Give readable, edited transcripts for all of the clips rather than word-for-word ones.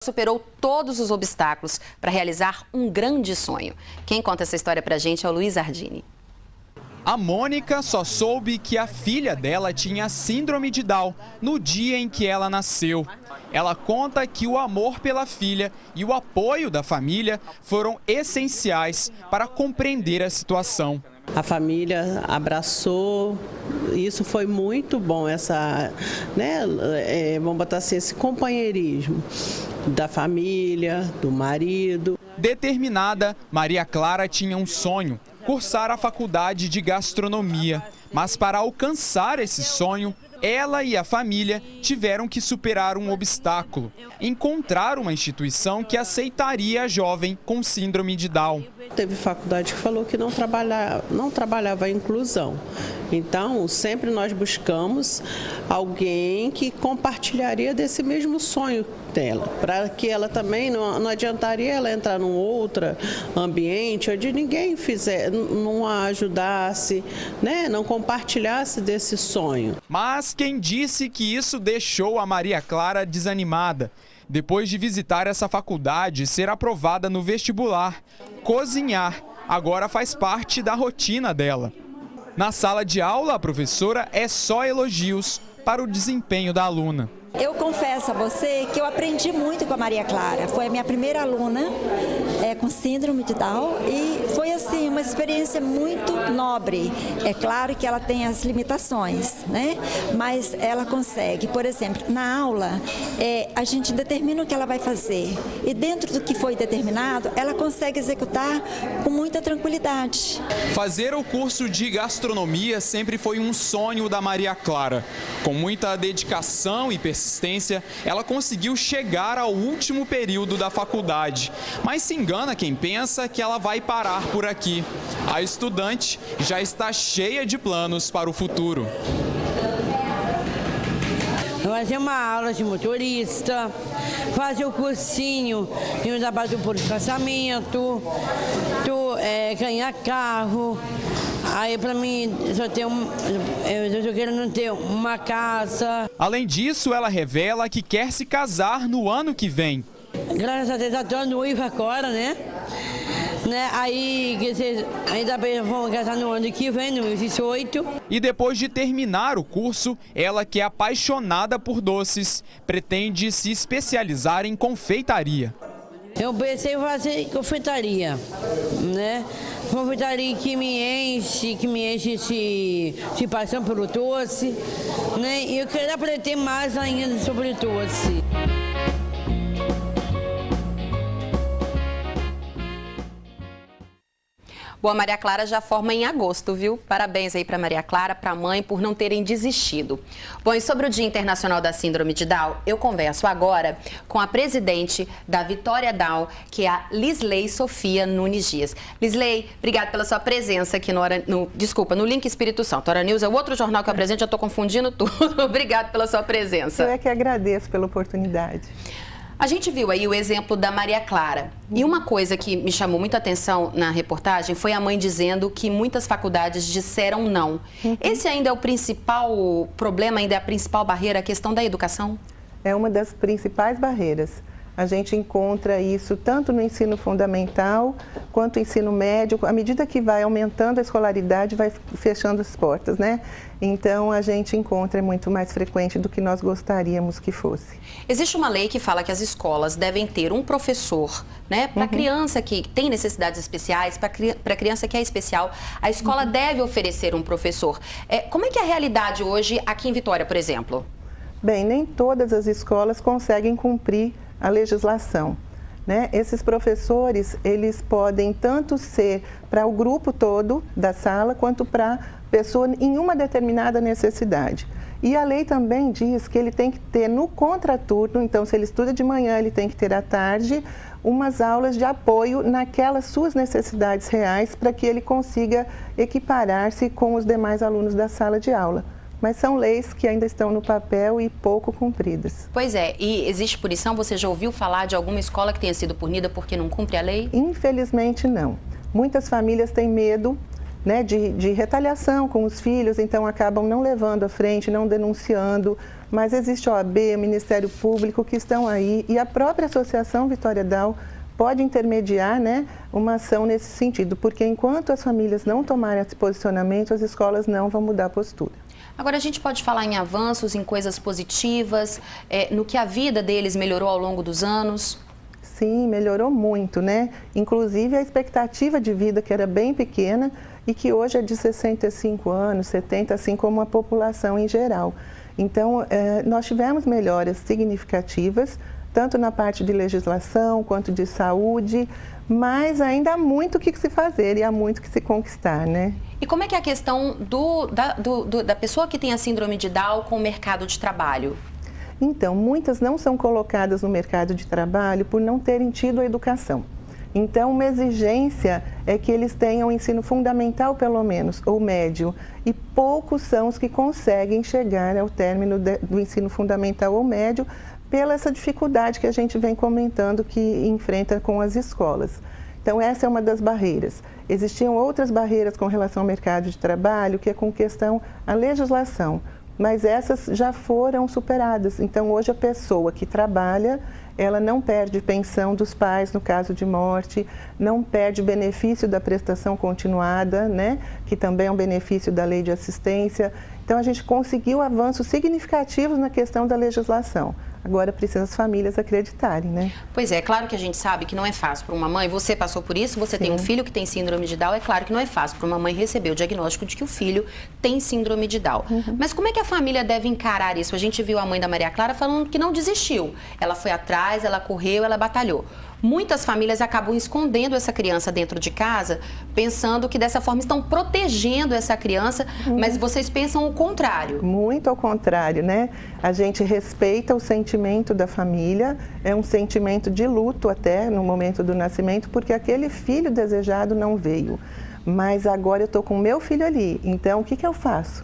Superou todos os obstáculos para realizar um grande sonho. Quem conta essa história pra gente é o Luiz Ardini. A Mônica só soube que a filha dela tinha síndrome de Down no dia em que ela nasceu. Ela conta que o amor pela filha e o apoio da família foram essenciais para compreender a situação. A família abraçou, isso foi muito bom, vamos botar assim, esse companheirismo da família, do marido. Determinada, Maria Clara tinha um sonho, cursar a faculdade de gastronomia. Mas para alcançar esse sonho, ela e a família tiveram que superar um obstáculo: encontrar uma instituição que aceitaria a jovem com síndrome de Down. Teve faculdade que falou que não trabalhava a inclusão. Então, sempre nós buscamos alguém que compartilharia desse mesmo sonho dela, para que ela também não adiantaria ela entrar num outro ambiente onde ninguém não a ajudasse, não compartilhasse desse sonho. Mas quem disse que isso deixou a Maria Clara desanimada? Depois de visitar essa faculdade e ser aprovada no vestibular, cozinhar agora faz parte da rotina dela. Na sala de aula, a professora é só elogios para o desempenho da aluna. Eu confesso a você que eu aprendi muito com a Maria Clara. Foi a minha primeira aluna com síndrome de Down e foi assim uma experiência muito nobre. É claro que ela tem as limitações, mas ela consegue. Por exemplo, na aula a gente determina o que ela vai fazer e dentro do que foi determinado ela consegue executar com muita tranquilidade. Fazer o curso de gastronomia sempre foi um sonho da Maria Clara. Com muita dedicação e persistência, ela conseguiu chegar ao último período da faculdade. Mas se engana quem pensa que ela vai parar por aqui. A estudante já está cheia de planos para o futuro. Fazer uma aula de motorista, fazer o cursinho de um trabalho por casamento, ganhar carro. Aí para mim eu tô querendo ter uma casa. Ainda disso, ela revela que quer se casar no ano que vem. Graças a Deus eu tô noiva agora, Aí, ainda bem, vamos casar no ano que vem, no 2018. E depois de terminar o curso, ela, que é apaixonada por doces, pretende se especializar em confeitaria. Eu pensei em fazer confeitaria, Confeitaria que me enche de paixão pelo doce, E eu quero aprender mais ainda sobre doce. Bom, a Maria Clara já forma em agosto, viu? Parabéns aí para Maria Clara, para a mãe, por não terem desistido. Bom, e sobre o Dia Internacional da Síndrome de Down, eu converso agora com a presidente da Vitória Down, que é a Lisley Sofia Nunes Dias. Lisley, obrigada pela sua presença aqui no Link Espírito Santo. Hora News é o outro jornal que eu apresento, já estou confundindo tudo. Obrigada pela sua presença. Eu é que agradeço pela oportunidade. A gente viu aí o exemplo da Maria Clara. E uma coisa que me chamou muita atenção na reportagem foi a mãe dizendo que muitas faculdades disseram não. Esse ainda é o principal problema, ainda é a principal barreira, a questão da educação? É uma das principais barreiras. A gente encontra isso tanto no ensino fundamental quanto no ensino médio. À medida que vai aumentando a escolaridade, vai fechando as portas, Então, a gente encontra muito mais frequente do que nós gostaríamos que fosse. Existe uma lei que fala que as escolas devem ter um professor, Para a criança que tem necessidades especiais, para a criança que é especial, a escola deve oferecer um professor. Como é que é a realidade hoje aqui em Vitória, por exemplo? Bem, nem todas as escolas conseguem cumprir a legislação, Esses professores, eles podem tanto ser para o grupo todo da sala, quanto para a pessoa em uma determinada necessidade. E a lei também diz que ele tem que ter no contraturno, então se ele estuda de manhã, ele tem que ter à tarde, umas aulas de apoio naquelas suas necessidades reais, para que ele consiga equiparar-se com os demais alunos da sala de aula. Mas são leis que ainda estão no papel e pouco cumpridas. Pois é, e existe punição? Você já ouviu falar de alguma escola que tenha sido punida porque não cumpre a lei? Infelizmente não. Muitas famílias têm medo de retaliação com os filhos, então acabam não levando à frente, não denunciando, mas existe a OAB, o Ministério Público que estão aí e a própria Associação Vitória Down pode intermediar, né, uma ação nesse sentido, porque enquanto as famílias não tomarem esse posicionamento, as escolas não vão mudar a postura. Agora, a gente pode falar em avanços, em coisas positivas, no que a vida deles melhorou ao longo dos anos? Sim, melhorou muito, né? Inclusive a expectativa de vida, que era bem pequena e que hoje é de 65 anos, 70, assim como a população em geral. Então, nós tivemos melhoras significativas, tanto na parte de legislação quanto de saúde, mas ainda há muito o que se fazer e há muito que se conquistar, né? E como é que é a questão da pessoa que tem a síndrome de Down com o mercado de trabalho? Então, muitas não são colocadas no mercado de trabalho por não terem tido a educação. Então, uma exigência é que eles tenham ensino fundamental, pelo menos, ou médio, e poucos são os que conseguem chegar ao término do ensino fundamental ou médio, pela essa dificuldade que a gente vem comentando que enfrenta com as escolas. Então, essa é uma das barreiras. Existiam outras barreiras com relação ao mercado de trabalho, que é com questão à legislação, mas essas já foram superadas. Então, hoje a pessoa que trabalha, ela não perde pensão dos pais no caso de morte, não perde benefício da prestação continuada, né, que também é um benefício da lei de assistência. Então, a gente conseguiu avanços significativos na questão da legislação. Agora precisa as famílias acreditarem, né? Pois é, claro que a gente sabe que não é fácil para uma mãe. Você passou por isso, você tem um filho que tem síndrome de Down. É claro que não é fácil para uma mãe receber o diagnóstico de que o filho tem síndrome de Down. Mas como é que a família deve encarar isso? A gente viu a mãe da Maria Clara falando que não desistiu. Ela foi atrás, ela correu, ela batalhou. Muitas famílias acabam escondendo essa criança dentro de casa, pensando que dessa forma estão protegendo essa criança, mas vocês pensam o contrário. Muito ao contrário, né? A gente respeita o sentimento da família, é um sentimento de luto até no momento do nascimento, porque aquele filho desejado não veio. Mas agora eu estou com o meu filho ali, então o que eu faço?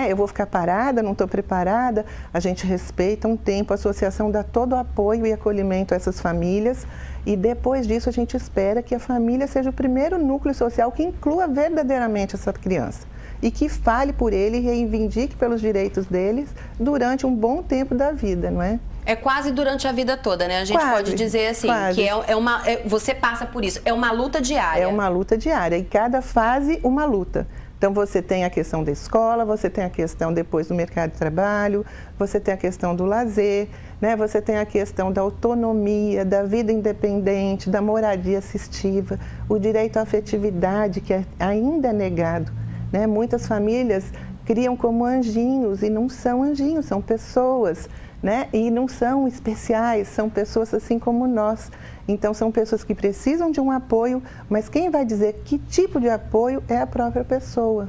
Eu vou ficar parada, não estou preparada? A gente respeita um tempo, a associação dá todo o apoio e acolhimento a essas famílias e depois disso a gente espera que a família seja o primeiro núcleo social que inclua verdadeiramente essa criança e que fale por ele e reivindique pelos direitos deles durante um bom tempo da vida, não é? É quase durante a vida toda, né? A gente pode dizer assim, que você passa por isso, é uma luta diária. É uma luta diária e cada fase uma luta. Então, você tem a questão da escola, você tem a questão depois do mercado de trabalho, você tem a questão do lazer, né? Você tem a questão da autonomia, da vida independente, da moradia assistiva, o direito à afetividade, que ainda é negado, né? Muitas famílias criam como anjinhos e não são anjinhos, são pessoas, né? E não são especiais, são pessoas assim como nós. Então, são pessoas que precisam de um apoio, mas quem vai dizer que tipo de apoio é a própria pessoa.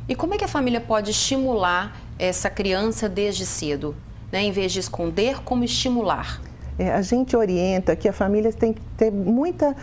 E como é que a família pode estimular essa criança desde cedo? Né? Em vez de esconder, como estimular? A gente orienta que a família tem que ter muita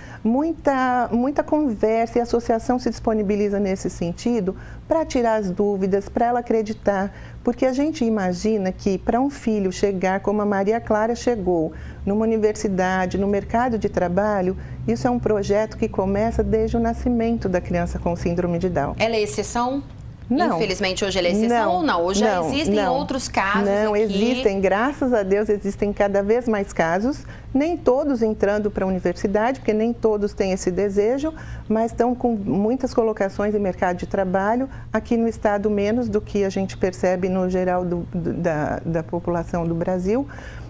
conversa e a associação se disponibiliza nesse sentido para tirar as dúvidas, para ela acreditar. Porque a gente imagina que para um filho chegar como a Maria Clara chegou, numa universidade, no mercado de trabalho, isso é um projeto que começa desde o nascimento da criança com síndrome de Down. Ela é exceção? Não. Infelizmente hoje ela é exceção ou não? Hoje já existem outros casos Não, aqui. existem, graças a Deus, existem cada vez mais casos, nem todos entrando para a universidade, porque nem todos têm esse desejo, mas estão com muitas colocações em mercado de trabalho, aqui no estado menos do que a gente percebe no geral da população do Brasil,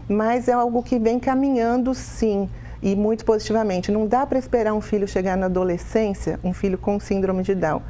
mas é algo que vem caminhando sim, e muito positivamente. Não dá para esperar um filho chegar na adolescência, um filho com síndrome de Down,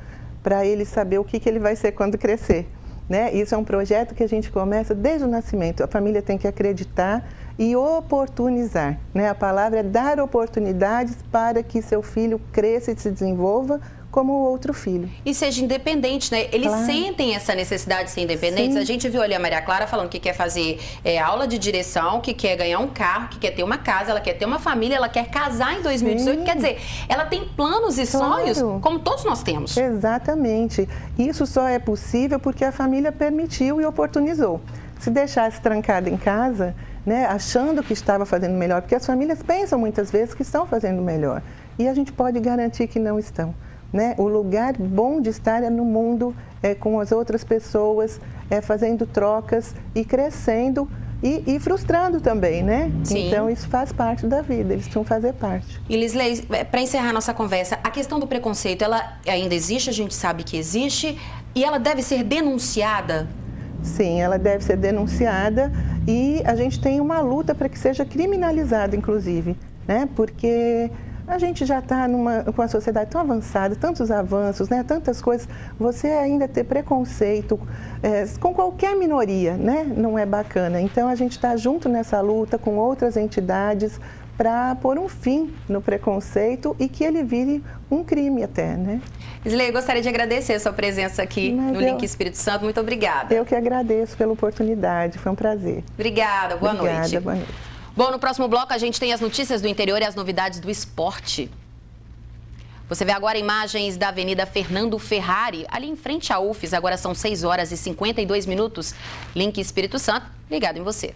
para ele saber o que ele vai ser quando crescer, né? Isso é um projeto que a gente começa desde o nascimento. A família tem que acreditar e oportunizar, né? A palavra é dar oportunidades para que seu filho cresça e se desenvolva como o outro filho. E seja independente, né? Eles sentem essa necessidade de ser independentes. Sim. A gente viu ali a Maria Clara falando que quer fazer aula de direção, que quer ganhar um carro, que quer ter uma casa, ela quer ter uma família, ela quer casar em 2018. Sim. Quer dizer, ela tem planos e sonhos, como todos nós temos. Exatamente. Isso só é possível porque a família permitiu e oportunizou. Se deixasse trancada em casa, né, achando que estava fazendo melhor, porque as famílias pensam muitas vezes que estão fazendo melhor. E a gente pode garantir que não estão. né? O lugar bom de estar é no mundo, com as outras pessoas, fazendo trocas e crescendo e frustrando também, né? Sim. Então, isso faz parte da vida, eles precisam fazer parte. E Lisley, para encerrar nossa conversa, a questão do preconceito, ela ainda existe, a gente sabe que existe, e ela deve ser denunciada? Sim, ela deve ser denunciada e a gente tem uma luta para que seja criminalizada, inclusive, né? Porque a gente já está com a sociedade tão avançada, tantos avanços, né? Tantas coisas. Você ainda ter preconceito com qualquer minoria, né? Não é bacana. Então, a gente está junto nessa luta com outras entidades para pôr um fim no preconceito e que ele vire um crime até, né? Lisley, eu gostaria de agradecer a sua presença aqui no Link Espírito Santo. Muito obrigada. Eu que agradeço pela oportunidade, foi um prazer. Obrigada, boa noite. Obrigada, boa noite. Bom, no próximo bloco a gente tem as notícias do interior e as novidades do esporte. Você vê agora imagens da Avenida Fernando Ferrari, ali em frente à UFES. Agora são 6 horas e 52 minutos. Link Espírito Santo, ligado em você.